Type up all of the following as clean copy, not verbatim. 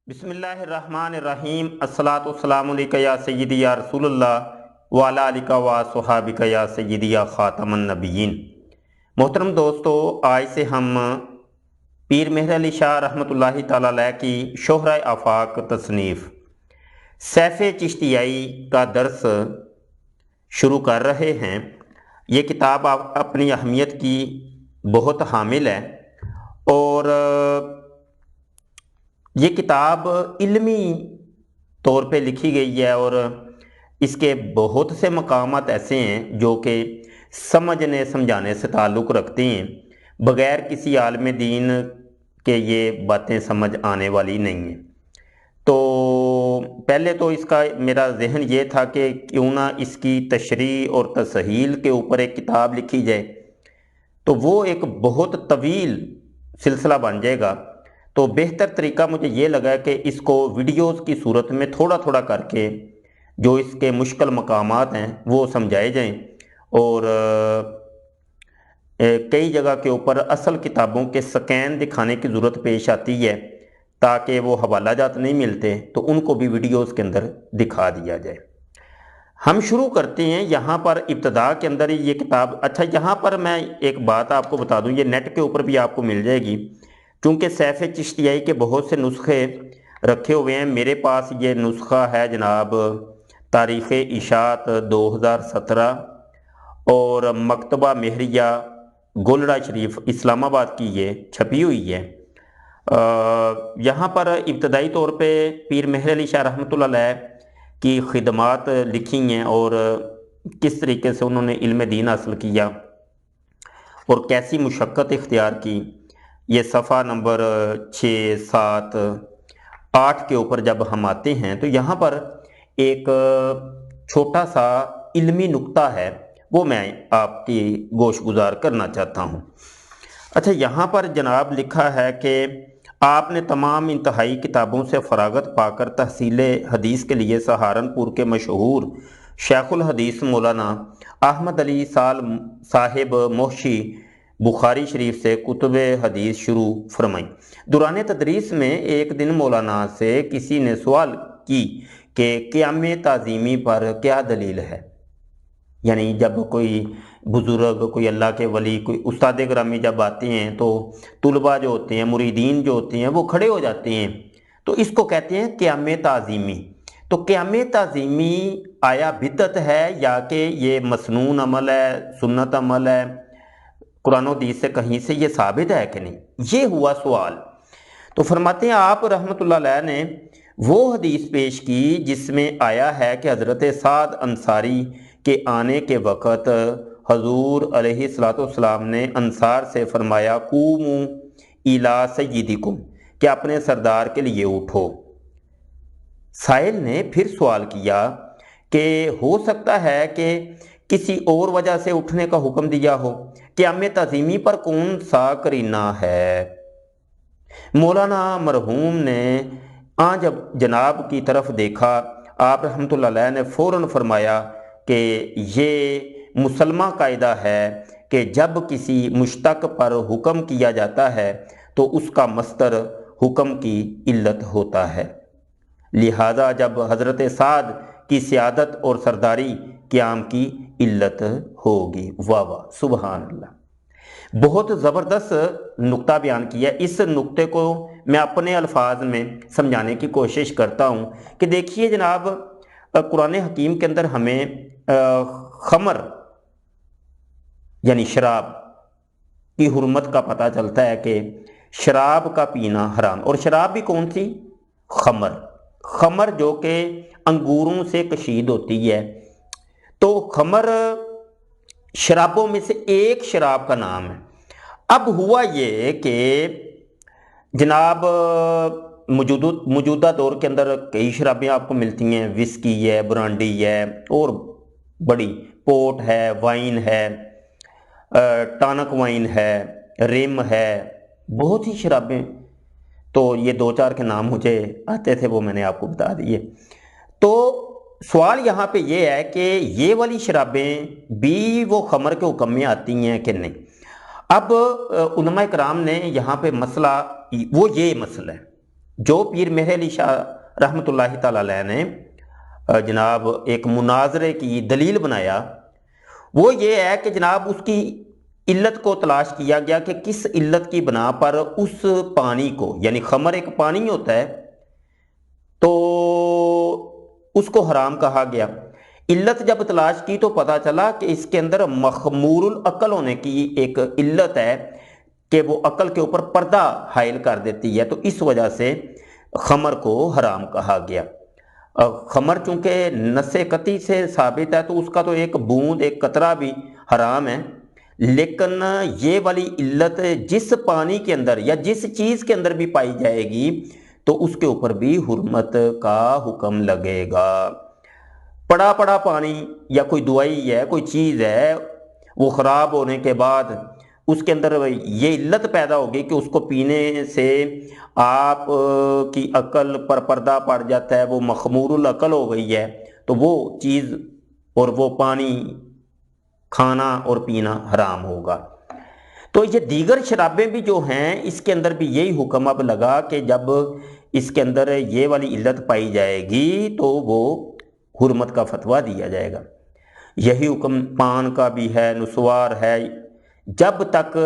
بسم اللہ الرحمن الرحیم الصلاۃ والسلام علیکہ یا سیدی یا رسول اللہ وعلی آلہ و صحابہ یا سیدی یا خاتم النبیین۔ محترم دوستو، آج سے ہم پیر مہر علی شاہ رحمۃ اللہ تعالی علیہ کی شہرۂ آفاق تصنیف سیف چشتیائی کا درس شروع کر رہے ہیں۔ یہ کتاب اپنی اہمیت کی بہت حامل ہے اور یہ کتاب علمی طور پہ لکھی گئی ہے اور اس کے بہت سے مقامات ایسے ہیں جو کہ سمجھنے سمجھانے سے تعلق رکھتے ہیں، بغیر کسی عالم دین کے یہ باتیں سمجھ آنے والی نہیں ہیں۔ تو پہلے تو اس کا میرا ذہن یہ تھا کہ کیوں نہ اس کی تشریح اور تصحیح کے اوپر ایک کتاب لکھی جائے، تو وہ ایک بہت طویل سلسلہ بن جائے گا۔ تو بہتر طریقہ مجھے یہ لگا کہ اس کو ویڈیوز کی صورت میں تھوڑا تھوڑا کر کے جو اس کے مشکل مقامات ہیں وہ سمجھائے جائیں، اور کئی جگہ کے اوپر اصل کتابوں کے سکین دکھانے کی ضرورت پیش آتی ہے تاکہ وہ حوالہ جات نہیں ملتے، تو ان کو بھی ویڈیوز کے اندر دکھا دیا جائے۔ ہم شروع کرتے ہیں یہاں پر ابتدا کے اندر ہی یہ کتاب۔ اچھا، یہاں پر میں ایک بات آپ کو بتا دوں، یہ نیٹ کے اوپر بھی آپ کو مل جائے گی، چونکہ سیف چشتیائی کے بہت سے نسخے رکھے ہوئے ہیں۔ میرے پاس یہ نسخہ ہے جناب تاریخ اشاعت 2017 اور مکتبہ مہریہ گولڑا شریف اسلام آباد کی یہ چھپی ہوئی ہے۔ یہاں پر ابتدائی طور پہ پیر مہر علی شاہ رحمۃ اللہ علیہ کی خدمات لکھی ہیں اور کس طریقے سے انہوں نے علم دین حاصل کیا اور کیسی مشقت اختیار کی۔ یہ صفحہ نمبر 6، 7، 8 کے اوپر جب ہم آتے ہیں تو یہاں پر ایک چھوٹا سا علمی نقطہ ہے، وہ میں آپ کی گوش گزار کرنا چاہتا ہوں۔ اچھا، یہاں پر جناب لکھا ہے کہ آپ نے تمام انتہائی کتابوں سے فراغت پا کر تحصیل حدیث کے لیے سہارنپور کے مشہور شیخ الحدیث مولانا احمد علی صاحب محشی بخاری شریف سے کتب حدیث شروع فرمائی۔ دوران تدریس میں ایک دن مولانا سے کسی نے سوال کی کہ قیام تعظیمی پر کیا دلیل ہے؟ یعنی جب کوئی بزرگ، کوئی اللہ کے ولی، کوئی استاد گرامی جب آتے ہیں تو طلباء جو ہوتے ہیں، مریدین جو ہوتے ہیں، وہ کھڑے ہو جاتے ہیں، تو اس کو کہتے ہیں قیام تعظیمی۔ تو قیام تعظیمی آیا بدعت ہے یا کہ یہ مسنون عمل ہے، سنت عمل ہے؟ قرآن و حدیث سے کہیں سے یہ ثابت ہے کہ نہیں؟ یہ ہوا سوال۔ تو فرماتے ہیں آپ رحمۃ اللہ علیہ نے وہ حدیث پیش کی جس میں آیا ہے کہ حضرت سعد انصاری کے آنے کے وقت حضور علیہ الصلوۃ والسلام نے انصار سے فرمایا قوموا الی سیدکم، کہ اپنے سردار کے لیے اٹھو۔ سائل نے پھر سوال کیا کہ ہو سکتا ہے کہ کسی اور وجہ سے اٹھنے کا حکم دیا ہو، قیام تعظیمی پر کون سا قرینہ ہے؟ مولانا مرحوم نے جب جناب کی طرف دیکھا، آپ رحمۃ اللہ علیہ نے فوراً فرمایا کہ یہ مسلمہ قاعدہ ہے کہ جب کسی مشتق پر حکم کیا جاتا ہے تو اس کا مصدر حکم کی علت ہوتا ہے، لہذا جب حضرت سعد کی سیادت اور سرداری قیام کی علت ہوگی۔ واہ واہ، سبحان اللہ، بہت زبردست نقطہ بیان کیا۔ اس نقطے کو میں اپنے الفاظ میں سمجھانے کی کوشش کرتا ہوں کہ دیکھیے جناب، قرآن حکیم کے اندر ہمیں خمر یعنی شراب کی حرمت کا پتہ چلتا ہے کہ شراب کا پینا حرام، اور شراب بھی کون سی؟ خمر جو کہ انگوروں سے کشید ہوتی ہے۔ تو خمر شرابوں میں سے ایک شراب کا نام ہے۔ اب ہوا یہ کہ جناب موجودہ دور کے اندر کئی شرابیں آپ کو ملتی ہیں، وسکی ہے، برانڈی ہے، اور بڑی پورٹ ہے، وائن ہے، ٹانک وائن ہے، ریم ہے، بہت سی شرابیں۔ تو یہ 2-4 کے نام مجھے آتے تھے، وہ میں نے آپ کو بتا دیے۔ تو سوال یہاں پہ یہ ہے کہ یہ والی شرابیں بھی وہ خمر کے حکم میں آتی ہیں کہ نہیں؟ اب علماء کرام نے یہاں پہ مسئلہ، وہ یہ مسئلہ ہے جو پیر مہر علی شاہ رحمۃ اللہ تعالی علیہ نے جناب ایک مناظرے کی دلیل بنایا وہ یہ ہے کہ جناب اس کی علت کو تلاش کیا گیا کہ کس علت کی بنا پر اس پانی کو، یعنی خمر ایک پانی ہوتا ہے تو اس کو حرام کہا گیا۔ علت جب تلاش کی تو پتہ چلا کہ اس کے اندر مخمور العقل ہونے کی ایک علت ہے کہ وہ عقل کے اوپر پردہ حائل کر دیتی ہے، تو اس وجہ سے خمر کو حرام کہا گیا۔ خمر چونکہ نص قطعی سے ثابت ہے تو اس کا تو ایک بوند ایک قطرہ بھی حرام ہے، لیکن یہ والی علت جس پانی کے اندر یا جس چیز کے اندر بھی پائی جائے گی تو اس کے اوپر بھی حرمت کا حکم لگے گا۔ پڑا پڑا پانی یا کوئی دوائی ہے، کوئی چیز ہے، وہ خراب ہونے کے بعد اس کے اندر یہ علت پیدا ہوگی کہ اس کو پینے سے آپ کی عقل پر پردہ پڑ جاتا ہے، وہ مخمور العقل ہو گئی ہے، تو وہ چیز اور وہ پانی کھانا اور پینا حرام ہوگا۔ تو یہ دیگر شرابیں بھی جو ہیں اس کے اندر بھی یہی حکم اب لگا کہ جب اس کے اندر یہ والی علت پائی جائے گی تو وہ حرمت کا فتویٰ دیا جائے گا۔ یہی حکم پان کا بھی ہے، نسوار ہے، جب تک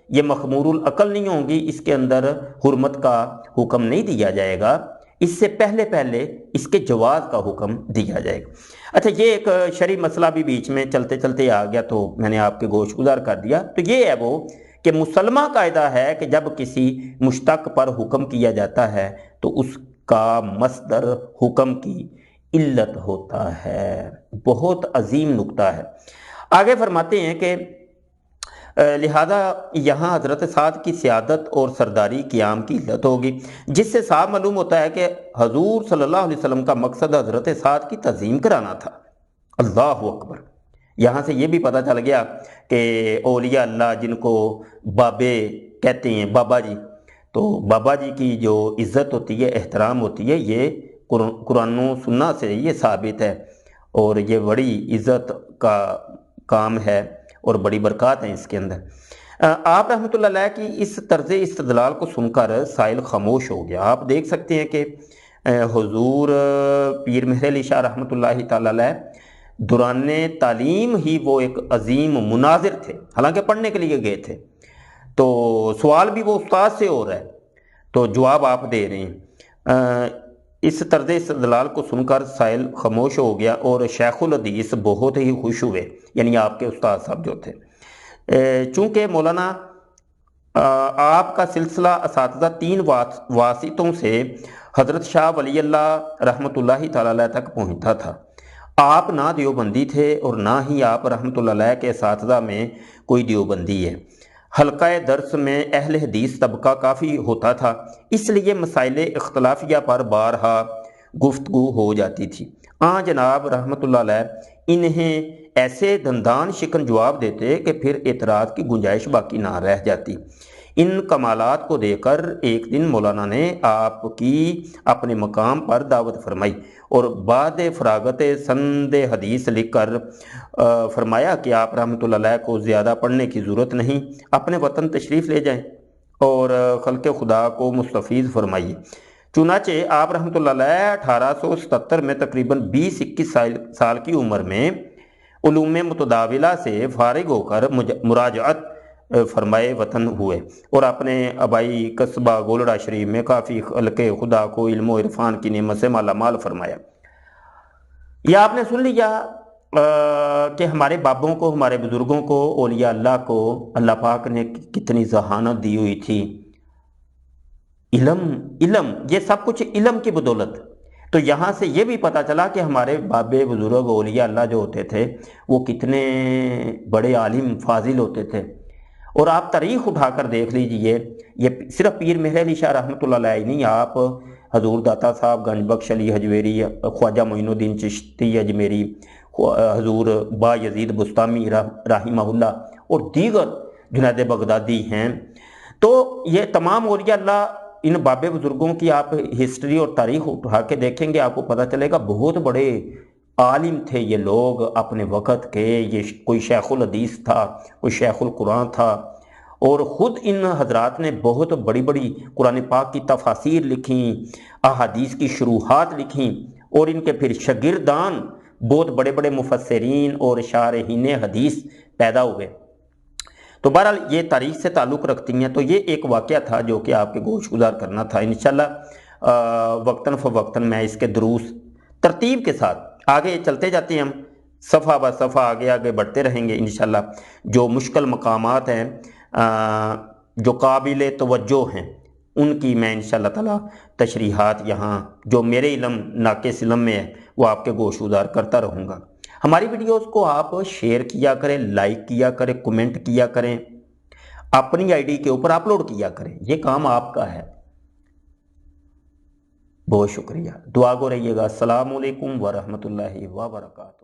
یہ مخمور العقل نہیں ہوں گی اس کے اندر حرمت کا حکم نہیں دیا جائے گا، اس سے پہلے پہلے اس کے جواز کا حکم دیا جائے گا۔ اچھا، یہ ایک شرعی مسئلہ بھی بیچ میں چلتے چلتے آ گیا تو میں نے آپ کے گوش گزار کر دیا۔ تو یہ ہے وہ کہ مسلمہ قاعدہ ہے کہ جب کسی مشتق پر حکم کیا جاتا ہے تو اس کا مصدر حکم کی علت ہوتا ہے۔ بہت عظیم نکتہ ہے۔ آگے فرماتے ہیں کہ لہذا یہاں حضرت سعد کی سیادت اور سرداری قیام کی علت ہوگی، جس سے صاف معلوم ہوتا ہے کہ حضور صلی اللہ علیہ وسلم کا مقصد حضرت سعد کی تعظیم کرانا تھا۔ اللہ اکبر۔ یہاں سے یہ بھی پتہ چل گیا کہ اولیاء اللہ جن کو بابے کہتے ہیں، بابا جی، تو بابا جی کی جو عزت ہوتی ہے، احترام ہوتی ہے، یہ قرآن و سنت سے یہ ثابت ہے، اور یہ بڑی عزت کا کام ہے اور بڑی برکات ہیں اس کے اندر۔ آپ رحمۃ اللہ علیہ کی اس طرز استدلال کو سن کر سائل خاموش ہو گیا۔ آپ دیکھ سکتے ہیں کہ حضور پیر مہر علی شاہ رحمۃ اللہ تعالی علیہ دوران تعلیم ہی وہ ایک عظیم مناظر تھے، حالانکہ پڑھنے کے لیے گئے تھے، تو سوال بھی وہ استاد سے ہو رہا ہے تو جواب آپ دے رہے ہیں۔ اس طرز استدلال کو سن کر سائل خاموش ہو گیا اور شیخ الحدیث بہت ہی خوش ہوئے، یعنی آپ کے استاد صاحب جو تھے۔ چونکہ مولانا آپ کا سلسلہ اساتذہ 3 واسطوں سے حضرت شاہ ولی اللہ رحمۃ اللہ تعالی علیہ تک پہنچتا تھا۔ آپ نہ دیوبندی تھے اور نہ ہی آپ رحمۃ اللہ علیہ کے اساتذہ میں کوئی دیوبندی ہے۔ حلقہ درس میں اہل حدیث طبقہ کافی ہوتا تھا، اس لیے مسائل اختلافیہ پر بارہا گفتگو ہو جاتی تھی۔ جناب رحمۃ اللہ علیہ انہیں ایسے دندان شکن جواب دیتے کہ پھر اعتراض کی گنجائش باقی نہ رہ جاتی۔ ان کمالات کو دیکھ کر ایک دن مولانا نے آپ کی اپنے مقام پر دعوت فرمائی اور بعد فراغت سند حدیث لکھ کر فرمایا کہ آپ رحمۃ اللہ علیہ کو زیادہ پڑھنے کی ضرورت نہیں، اپنے وطن تشریف لے جائیں اور خلق خدا کو مستفیض فرمائیے۔ چنانچہ آپ رحمۃ اللہ علیہ 1877 میں تقریباً 20-21 سال کی عمر میں علوم متداولہ سے فارغ ہو کر مراجعت فرمائے وطن ہوئے اور اپنے آبائی قصبہ گولڑا شریف میں کافی خلق خدا کو علم و عرفان کی نعمت سے مالا مال فرمایا۔ یہ آپ نے سن لیا کہ ہمارے بابوں کو، ہمارے بزرگوں کو، اولیاء اللہ کو اللہ پاک نے کتنی ذہانت دی ہوئی تھی۔ علم یہ سب کچھ علم کی بدولت۔ تو یہاں سے یہ بھی پتہ چلا کہ ہمارے بابے بزرگ اولیاء اللہ جو ہوتے تھے وہ کتنے بڑے عالم فاضل ہوتے تھے۔ اور آپ تاریخ اٹھا کر دیکھ لیجئے، یہ صرف پیر مہر علی شاہ رحمۃ اللہ علیہ نہیں، آپ حضور داتا صاحب گنج بخش علی حجویری، خواجہ معین الدین چشتی اجمیری، حضور با یزید بستامی رحمہ اللہ اور دیگر جنید بغدادی ہیں۔ تو یہ تمام اولیاء اللہ، ان بابے بزرگوں کی آپ ہسٹری اور تاریخ اٹھا کے دیکھیں گے، آپ کو پتہ چلے گا بہت بڑے عالم تھے یہ لوگ اپنے وقت کے۔ یہ کوئی شیخ الحدیث تھا، کوئی شیخ القرآن تھا، اور خود ان حضرات نے بہت بڑی بڑی قرآن پاک کی تفاسیر لکھیں، احادیث کی شروحات لکھیں، اور ان کے پھر شاگردان بہت بڑے بڑے مفسرین اور شارحین حدیث پیدا ہوئے۔ تو بہرحال یہ تاریخ سے تعلق رکھتی ہیں، تو یہ ایک واقعہ تھا جو کہ آپ کے گوش گزار کرنا تھا۔ انشاءاللہ وقتاً فوقتاً میں اس کے دروس ترتیب کے ساتھ آگے چلتے جاتے ہیں، ہم صفحہ بہ صفحہ آگے آگے بڑھتے رہیں گے انشاءاللہ۔ جو مشکل مقامات ہیں، جو قابل توجہ ہیں، ان کی میں انشاءاللہ تعالی تشریحات یہاں جو میرے علم ناقص علم میں ہے وہ آپ کے گوش گزار کرتا رہوں گا۔ ہماری ویڈیوز کو آپ شیئر کیا کریں، لائک کیا کریں، کمنٹ کیا کریں، اپنی آئی ڈی کے اوپر اپلوڈ کیا کریں، یہ کام آپ کا ہے۔ بہت شکریہ، دعا گو رہیے گا۔ السلام علیکم ورحمۃ اللہ وبرکاتہ۔